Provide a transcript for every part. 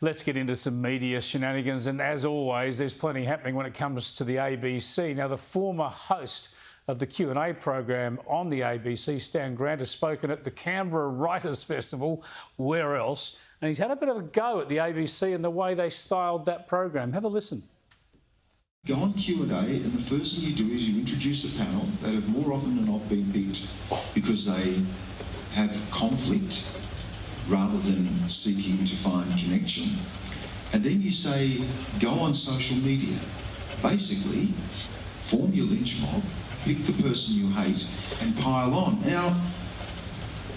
Let's get into some media shenanigans, and as always, there's plenty happening when it comes to the ABC. Now, the former host of the Q&A program on the ABC, Stan Grant, has spoken at the Canberra Writers' Festival, where else, and he's had a bit of a go at the ABC and the way they styled that program. Have a listen. Go on Q&A, and the first thing you do is you introduce a panel that have more often than not been picked because they have conflict rather than seeking to find connection. And then you say, go on social media. Basically, form your lynch mob, pick the person you hate, and pile on. Now,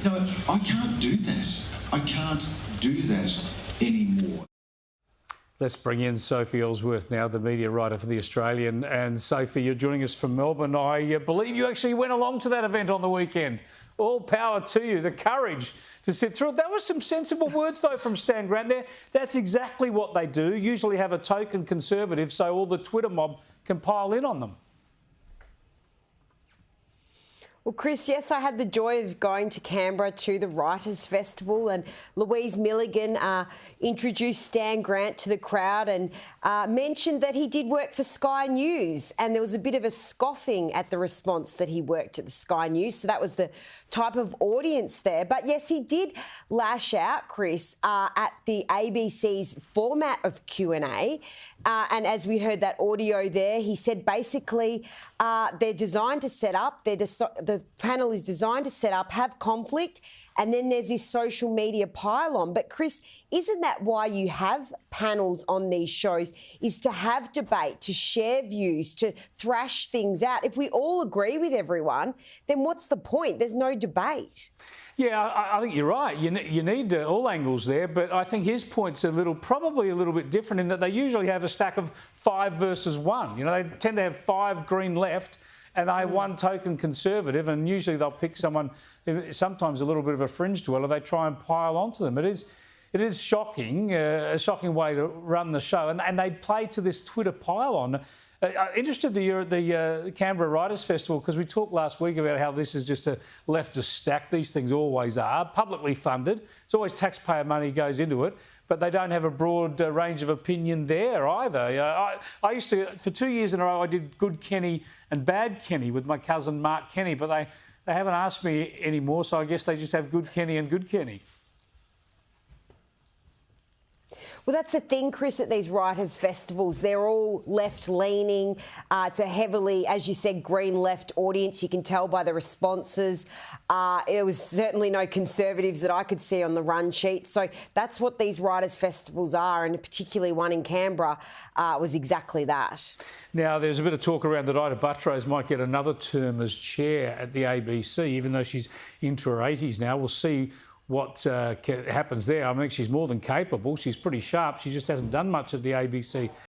no, I can't do that. I can't do that anymore. Let's bring in Sophie Ellsworth now, the media writer for The Australian. And Sophie, you're joining us from Melbourne. I believe you actually went along to that event on the weekend. All power to you, the courage to sit through it. That was some sensible words, though, from Stan Grant there. That's exactly what they do, usually have a token conservative so all the Twitter mob can pile in on them. Well, Chris, yes, I had the joy of going to Canberra to the Writers' Festival, and Louise Milligan introduced Stan Grant to the crowd and mentioned that he did work for Sky News, and there was a bit of a scoffing at the response that he worked at the Sky News, so that was the type of audience there. But yes, he did lash out, Chris, at the ABC's format of Q&A, and as we heard that audio there, he said basically they're designed to set up, the panel is designed to set up, have conflict, and then there's this social media pile-on. But, Chris, isn't that why you have panels on these shows, is to have debate, to share views, to thrash things out? If we all agree with everyone, then what's the point? There's no debate. Yeah, I think you're right. You need all angles there, but I think his point's probably a little bit different in that they usually have a stack of 5 versus 1. You know, they tend to have 5 green left and they have 1 token conservative, and usually they'll pick someone, sometimes a little bit of a fringe dweller, they try and pile onto them. It is shocking, a shocking way to run the show, and they play to this Twitter pile-on. Interested that you're at the Canberra Writers' Festival, because we talked last week about how this is just a leftist stack. These things always are, publicly funded. It's always taxpayer money goes into it, but they don't have a broad range of opinion there either. I used to, for 2 years in a row, I did Good Kenny and Bad Kenny with my cousin Mark Kenny, but they haven't asked me anymore, so I guess they just have Good Kenny and Good Kenny. Well, that's the thing, Chris, at these writers' festivals. They're all left-leaning. It's a heavily, as you said, green-left audience. You can tell by the responses. There was certainly no conservatives that I could see on the run sheet. So that's what these writers' festivals are, and particularly one in Canberra was exactly that. Now, there's a bit of talk around that Ita Buttrose might get another term as chair at the ABC, even though she's into her 80s now. We'll see what happens there. I think she's more than capable. She's pretty sharp. She just hasn't done much at the ABC